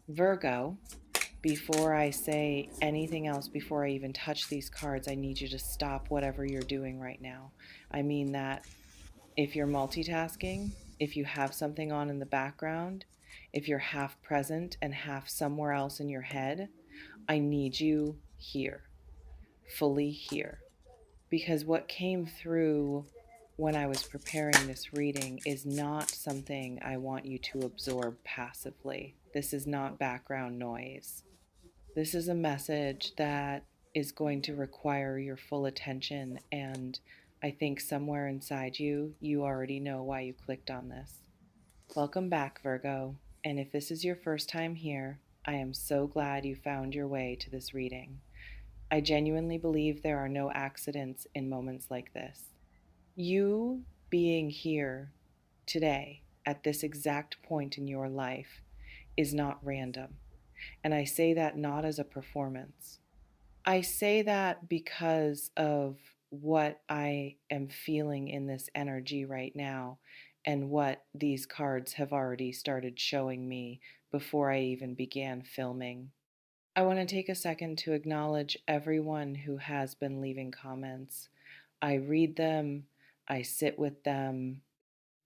Virgo, before I say anything else, before I even touch these cards, I need you to stop whatever you're doing right now. I mean that if you're multitasking, if you have something on in the background, if you're half present and half somewhere else in your head, I need you here, fully here. Because what came through when I was preparing this reading is not something I want you to absorb passively. This is not background noise. This is a message that is going to require your full attention, and I think somewhere inside you, you already know why you clicked on this. Welcome back, Virgo, and if this is your first time here, I am so glad you found your way to this reading. I genuinely believe there are no accidents in moments like this. You being here today at this exact point in your life is not random. And I say that not as a performance. I say that because of what I am feeling in this energy right now and what these cards have already started showing me before I even began filming. I want to take a second to acknowledge everyone who has been leaving comments. I read them, I sit with them,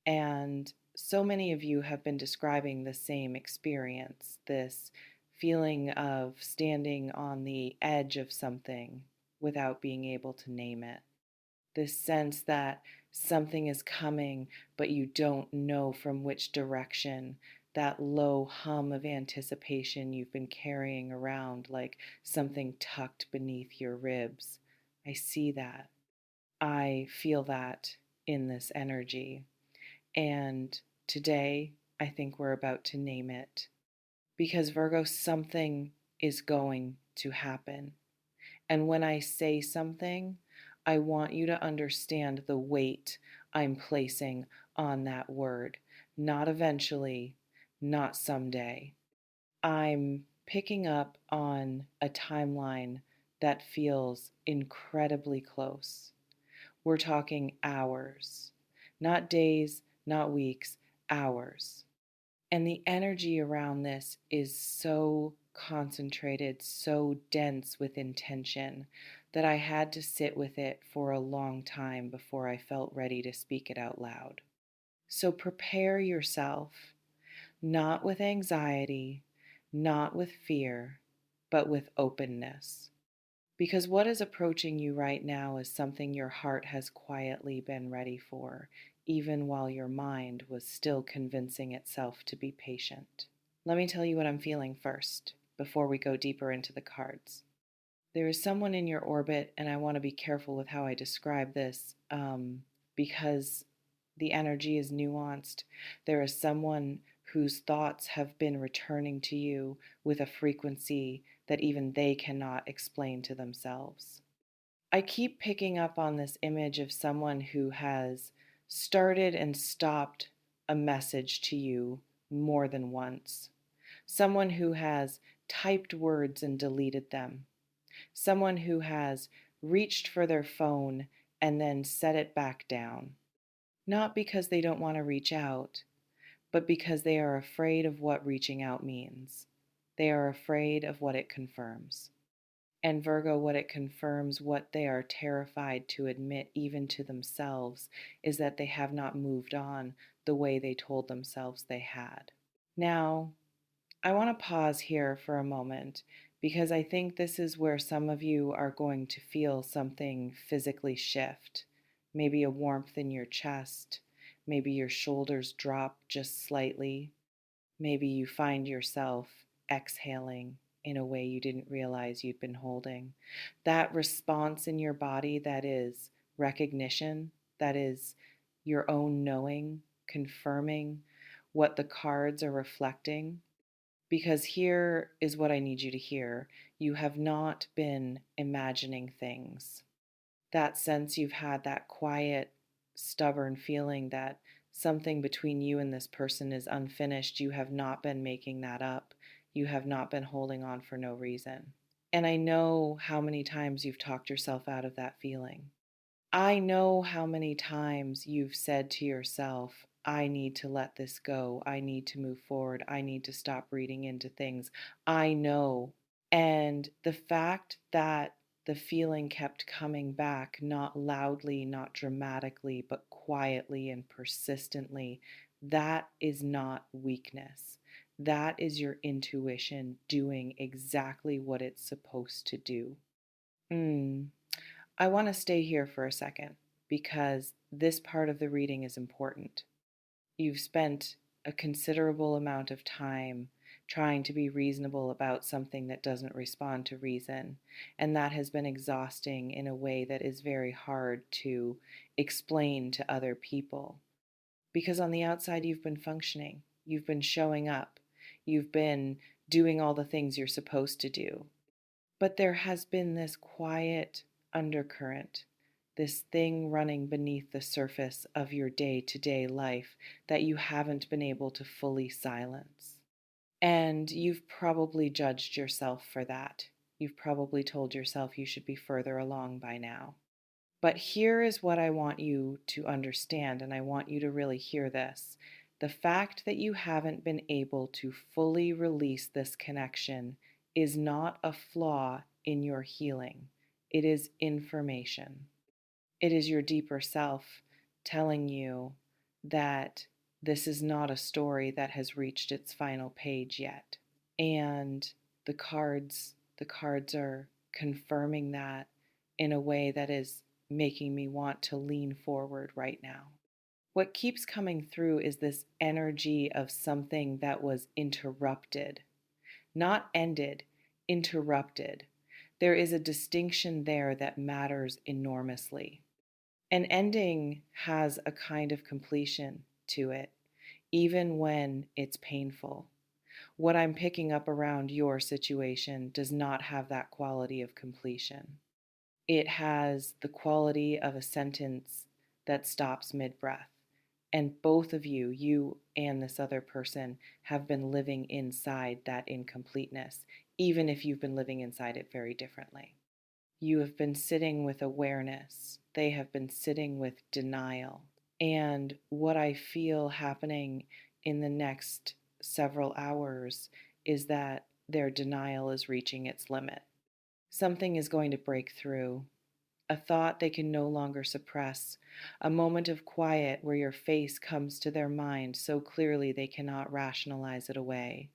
and so many of you have been describing the same experience, this feeling of standing on the edge of something without being able to name it. This sense that something is coming, but you don't know from which direction. That low hum of anticipation you've been carrying around like something tucked beneath your ribs. I see that. I feel that in this energy. And today, I think we're about to name it. Because Virgo, something is going to happen. And when I say something, I want you to understand the weight I'm placing on that word. Not eventually, not someday. I'm picking up on a timeline that feels incredibly close. We're talking hours, not days, not weeks, hours. And the energy around this is so concentrated, so dense with intention that I had to sit with it for a long time before I felt ready to speak it out loud. So prepare yourself, not with anxiety, not with fear, but with openness. Because what is approaching you right now is something your heart has quietly been ready for, even while your mind was still convincing itself to be patient. Let me tell you what I'm feeling first, before we go deeper into the cards. There is someone in your orbit, and I want to be careful with how I describe this because the energy is nuanced. There is someone whose thoughts have been returning to you with a frequency that even they cannot explain to themselves. I keep picking up on this image of someone who has started and stopped a message to you more than once. Someone who has typed words and deleted them. Someone who has reached for their phone and then set it back down. Not because they don't want to reach out, but because they are afraid of what reaching out means. They are afraid of what it confirms. And Virgo, what it confirms, what they are terrified to admit even to themselves, is that they have not moved on the way they told themselves they had. Now, I want to pause here for a moment because I think this is where some of you are going to feel something physically shift. Maybe a warmth in your chest, maybe your shoulders drop just slightly, maybe you find yourself exhaling in a way you didn't realize you'd been holding. That response in your body that is recognition, that is your own knowing, confirming what the cards are reflecting. Because here is what I need you to hear. You have not been imagining things. That sense you've had, that quiet, stubborn feeling that something between you and this person is unfinished, you have not been making that up. You have not been holding on for no reason. And I know how many times you've talked yourself out of that feeling. I know how many times you've said to yourself, I need to let this go. I need to move forward. I need to stop reading into things. I know. And the fact that the feeling kept coming back, not loudly, not dramatically, but quietly and persistently, that is not weakness. That is your intuition doing exactly what it's supposed to do. I want to stay here for a second because this part of the reading is important. You've spent a considerable amount of time trying to be reasonable about something that doesn't respond to reason, and that has been exhausting in a way that is very hard to explain to other people. Because on the outside, you've been functioning, you've been showing up, you've been doing all the things you're supposed to do. But there has been this quiet undercurrent, this thing running beneath the surface of your day to day life that you haven't been able to fully silence. And you've probably judged yourself for that. You've probably told yourself you should be further along by now. But here is what I want you to understand, and I want you to really hear this. The fact that you haven't been able to fully release this connection is not a flaw in your healing. It is information. It is your deeper self telling you that this is not a story that has reached its final page yet. And the cards are confirming that in a way that is making me want to lean forward right now. What keeps coming through is this energy of something that was interrupted, not ended, interrupted. There is a distinction there that matters enormously. An ending has a kind of completion to it, even when it's painful. What I'm picking up around your situation does not have that quality of completion. It has the quality of a sentence that stops mid breath. And both of you, you and this other person, have been living inside that incompleteness, even if you've been living inside it very differently. You have been sitting with awareness, they have been sitting with denial. And what I feel happening in the next several hours is that their denial is reaching its limit. Something is going to break through, a thought they can no longer suppress, a moment of quiet where your face comes to their mind so clearly they cannot rationalize it away,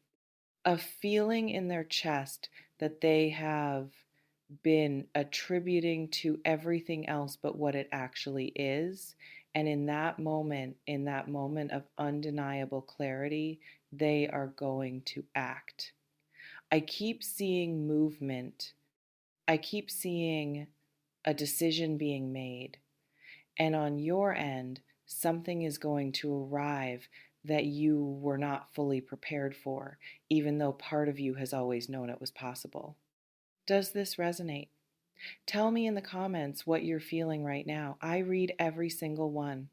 a feeling in their chest that they have been attributing to everything else but what it actually is. And in that moment of undeniable clarity, they are going to act. I keep seeing movement. I keep seeing a decision being made. And on your end, something is going to arrive that you were not fully prepared for, even though part of you has always known it was possible. Does this resonate? Tell me in the comments what you're feeling right now. I read every single one.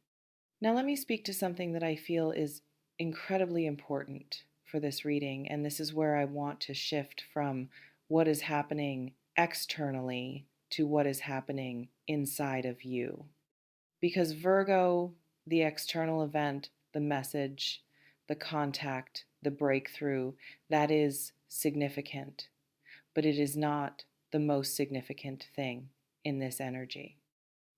Now, let me speak to something that I feel is incredibly important for this reading, and this is where I want to shift from what is happening externally to what is happening inside of you. Because Virgo, the external event, the message, the contact, the breakthrough, that is significant, but it is not the most significant thing in this energy.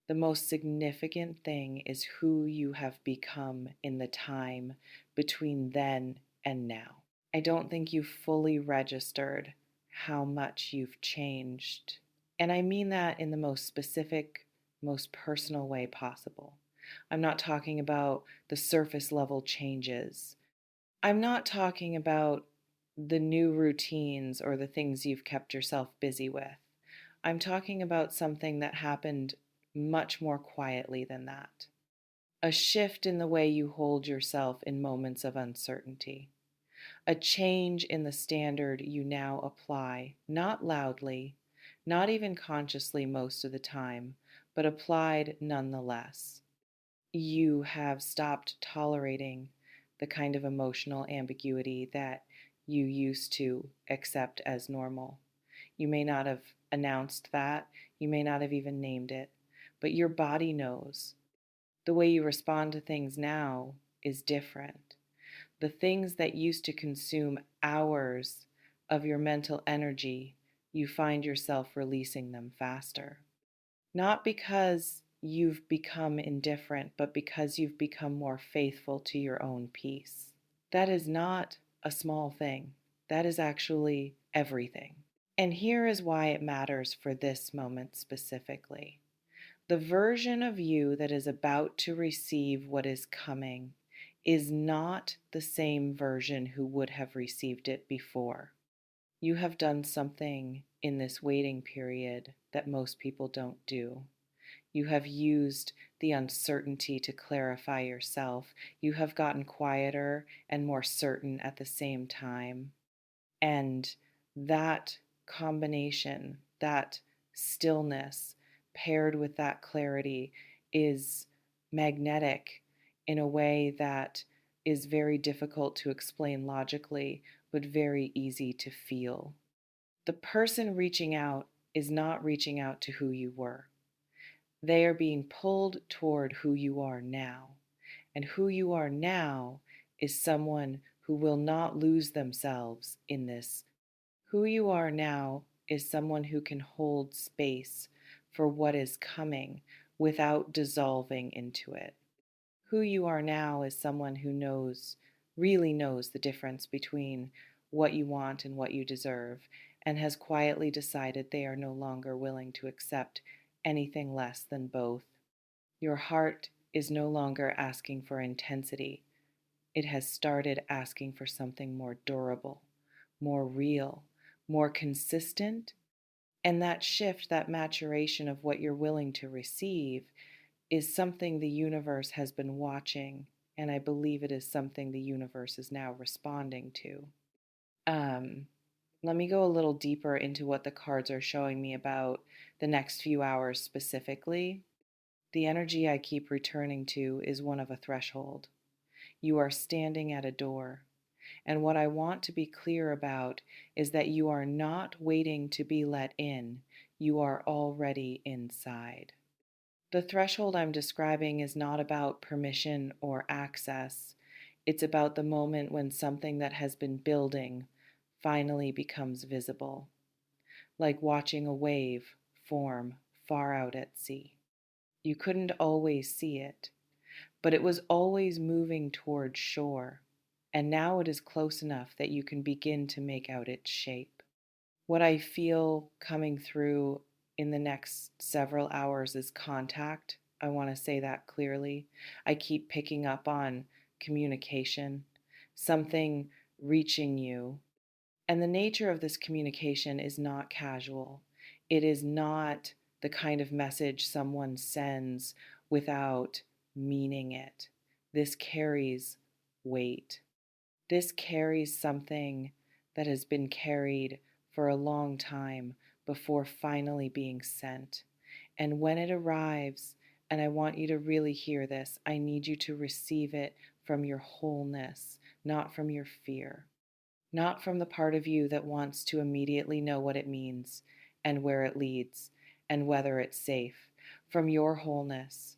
The most significant thing is who you have become in the time between then and now. I don't think you've fully registered how much you've changed. And I mean that in the most specific, most personal way possible. I'm not talking about the surface level changes. I'm not talking about the new routines or the things you've kept yourself busy with. I'm talking about something that happened much more quietly than that. A shift in the way you hold yourself in moments of uncertainty. A change in the standard you now apply, not loudly, not even consciously most of the time, but applied nonetheless. You have stopped tolerating the kind of emotional ambiguity that you used to accept as normal. You may not have announced that, you may not have even named it, but your body knows. The way you respond to things now is different. The things that used to consume hours of your mental energy, you find yourself releasing them faster. Not because you've become indifferent, but because you've become more faithful to your own peace. That is not a small thing. That is actually everything. And here is why it matters for this moment specifically. The version of you that is about to receive what is coming is not the same version who would have received it before. You have done something in this waiting period that most people don't do. You have used the uncertainty to clarify yourself. You have gotten quieter and more certain at the same time. And that combination, that stillness, paired with that clarity, is magnetic in a way that is very difficult to explain logically, but very easy to feel. The person reaching out is not reaching out to who you were. They are being pulled toward who you are now. And who you are now is someone who will not lose themselves in this. Who you are now is someone who can hold space for what is coming without dissolving into it. Who you are now is someone who really knows the difference between what you want and what you deserve, and has quietly decided they are no longer willing to accept anything less than both. Your heart is no longer asking for intensity. It has started asking for something more durable, more real, more consistent. And that shift, that maturation of what you're willing to receive, is something the universe has been watching. And I believe it is something the universe is now responding to. Um, Let me go a little deeper into what the cards are showing me about the next few hours specifically. The energy I keep returning to is one of a threshold. You are standing at a door. And what I want to be clear about is that you are not waiting to be let in. You are already inside. The threshold I'm describing is not about permission or access. It's about the moment when something that has been building finally becomes visible, like watching a wave form far out at sea. You couldn't always see it, but it was always moving toward shore, and now it is close enough that you can begin to make out its shape. What I feel coming through in the next several hours is contact. I want to say that clearly. I keep picking up on communication, something reaching you. And the nature of this communication is not casual. It is not the kind of message someone sends without meaning it. This carries weight. This carries something that has been carried for a long time before finally being sent. And when it arrives, and I want you to really hear this, I need you to receive it from your wholeness, not from your fear, not from the part of you that wants to immediately know what it means and where it leads and whether it's safe, from your wholeness,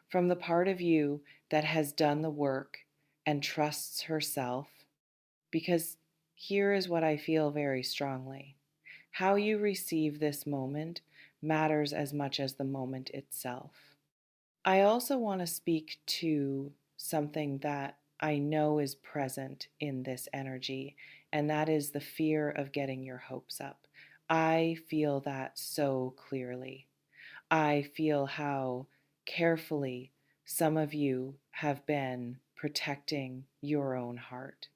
from the part of you that has done the work and trusts herself. Because here is what I feel very strongly. How you receive this moment matters as much as the moment itself. I also want to speak to something that I know is present in this energy, and that is the fear of getting your hopes up. I feel that so clearly. I feel how carefully some of you have been protecting your own heart,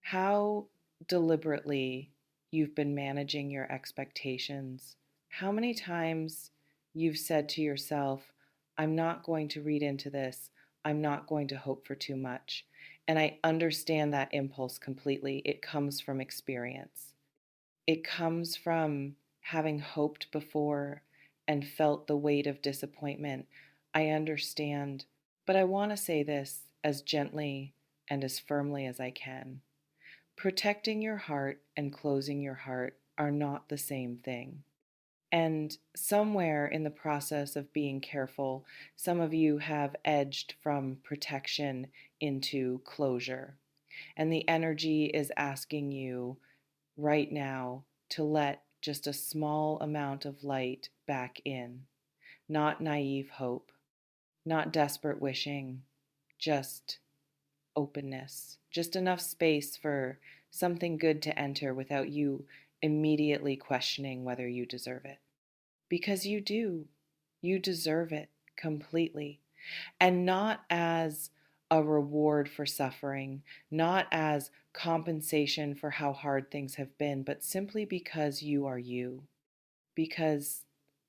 how deliberately you've been managing your expectations, how many times you've said to yourself, I'm not going to read into this, I'm not going to hope for too much. And I understand that impulse completely. It comes from experience. It comes from having hoped before and felt the weight of disappointment. I understand, but I want to say this as gently and as firmly as I can. Protecting your heart and closing your heart are not the same thing. And somewhere in the process of being careful, some of you have edged from protection into closure. And the energy is asking you right now to let just a small amount of light back in. Not naive hope, not desperate wishing, just openness, just enough space for something good to enter without you immediately questioning whether you deserve it. Because you do. You deserve it completely. And not as a reward for suffering, not as compensation for how hard things have been, but simply because you are you. Because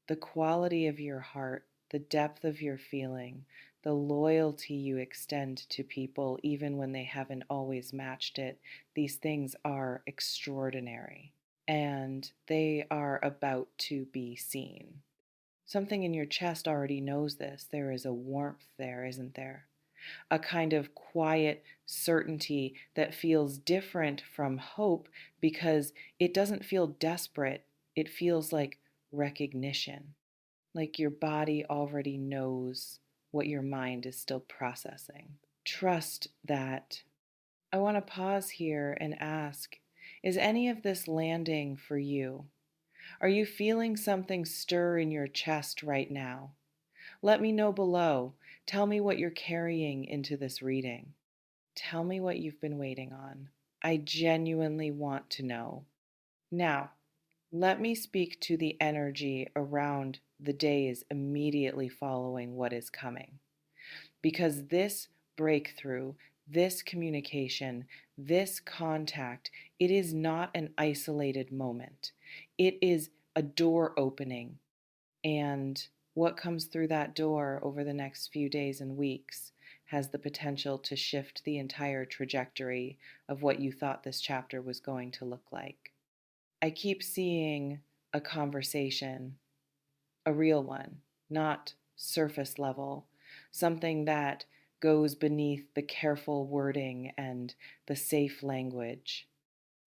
the quality of your heart, the depth of your feeling, the loyalty you extend to people, even when they haven't always matched it, these things are extraordinary. And they are about to be seen. Something in your chest already knows this. There is a warmth there, isn't there? A kind of quiet certainty that feels different from hope because it doesn't feel desperate. It feels like recognition, like your body already knows what your mind is still processing. Trust that. I want to pause here and ask, is any of this landing for you? Are you feeling something stir in your chest right now? Let me know below. Tell me what you're carrying into this reading. Tell me what you've been waiting on. I genuinely want to know. Now, let me speak to the energy around the days immediately following what is coming. Because this breakthrough, this communication, this contact, it is not an isolated moment. It is a door opening. And what comes through that door over the next few days and weeks has the potential to shift the entire trajectory of what you thought this chapter was going to look like. I keep seeing a conversation, a real one, not surface level, something that goes beneath the careful wording and the safe language,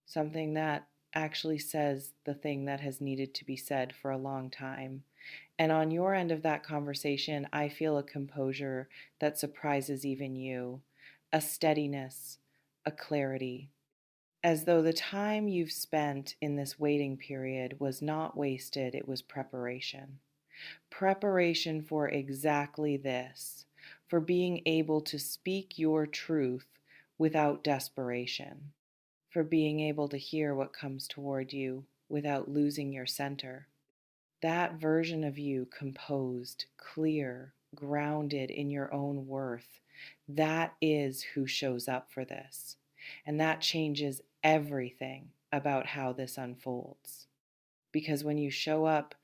something that actually says the thing that has needed to be said for a long time. And on your end of that conversation, I feel a composure that surprises even you, a steadiness, a clarity, as though the time you've spent in this waiting period was not wasted, it was preparation. Preparation for exactly this, for being able to speak your truth without desperation, for being able to hear what comes toward you without losing your center. That version of you, composed, clear, grounded in your own worth, that is who shows up for this. And that changes everything about how this unfolds. Because when you show up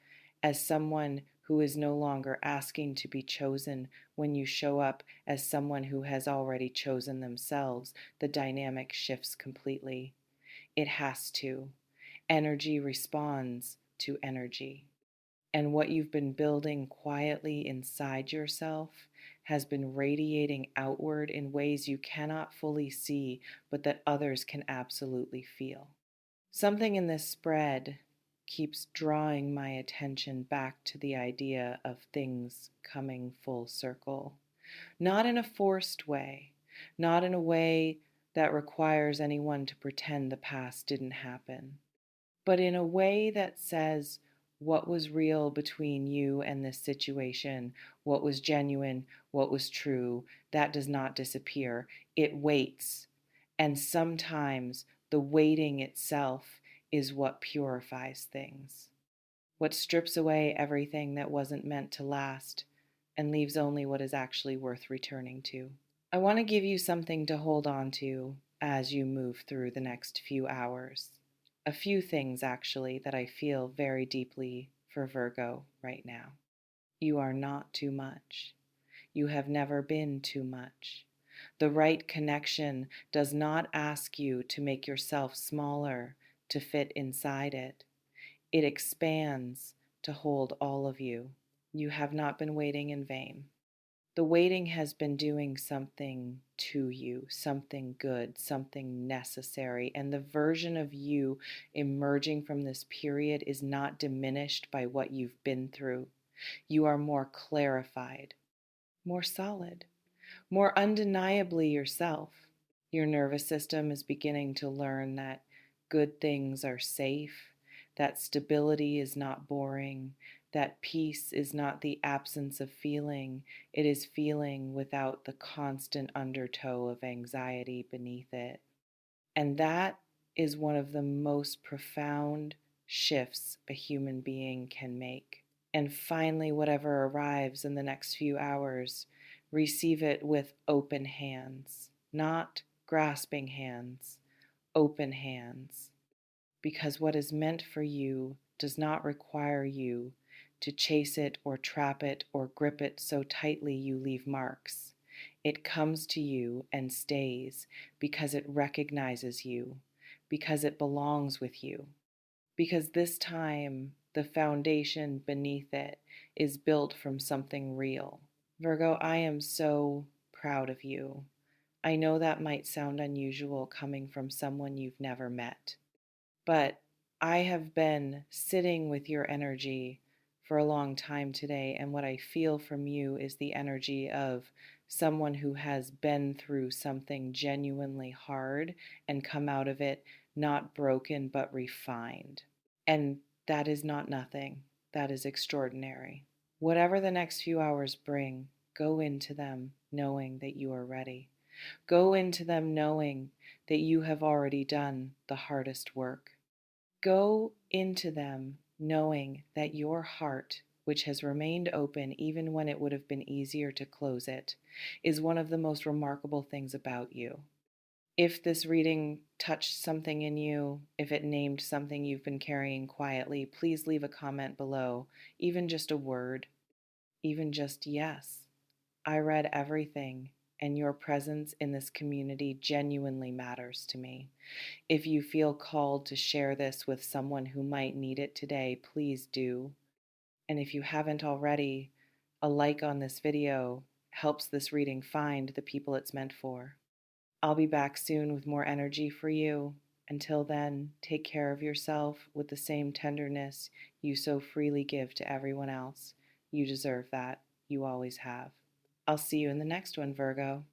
as someone who is no longer asking to be chosen, when you show up as someone who has already chosen themselves, the dynamic shifts completely. It has to. Energy responds to energy. And what you've been building quietly inside yourself has been radiating outward in ways you cannot fully see, but that others can absolutely feel. Something in this spread keeps drawing my attention back to the idea of things coming full circle. Not in a forced way, not in a way that requires anyone to pretend the past didn't happen, but in a way that says what was real between you and this situation, what was genuine, what was true, that does not disappear. It waits. And sometimes the waiting itself is what purifies things, what strips away everything that wasn't meant to last and leaves only what is actually worth returning to. I want to give you something to hold on to as you move through the next few hours. A few things, actually, that I feel very deeply for Virgo right now. You are not too much. You have never been too much. The right connection does not ask you to make yourself smaller to fit inside it. It expands to hold all of you. You have not been waiting in vain. The waiting has been doing something to you, something good, something necessary, and the version of you emerging from this period is not diminished by what you've been through. You are more clarified, more solid, more undeniably yourself. Your nervous system is beginning to learn that good things are safe, that stability is not boring, that peace is not the absence of feeling, it is feeling without the constant undertow of anxiety beneath it. And that is one of the most profound shifts a human being can make. And finally, whatever arrives in the next few hours, receive it with open hands, not grasping hands, open hands. Because what is meant for you does not require you to chase it or trap it or grip it so tightly you leave marks. It comes to you and stays because it recognizes you, because it belongs with you, because this time the foundation beneath it is built from something real. Virgo, I am so proud of you. I know that might sound unusual coming from someone you've never met, but I have been sitting with your energy for a long time today, and what I feel from you is the energy of someone who has been through something genuinely hard and come out of it not broken but refined. And that is not nothing, that is extraordinary. Whatever the next few hours bring, go into them knowing that you are ready. Go into them knowing that you have already done the hardest work. Go into them knowing that your heart, which has remained open even when it would have been easier to close it, is one of the most remarkable things about you. If this reading touched something in you, if it named something you've been carrying quietly, please leave a comment below, even just a word, even just yes. I read everything, and your presence in this community genuinely matters to me. If you feel called to share this with someone who might need it today, please do. And if you haven't already, a like on this video helps this reading find the people it's meant for. I'll be back soon with more energy for you. Until then, take care of yourself with the same tenderness you so freely give to everyone else. You deserve that. You always have. I'll see you in the next one, Virgo.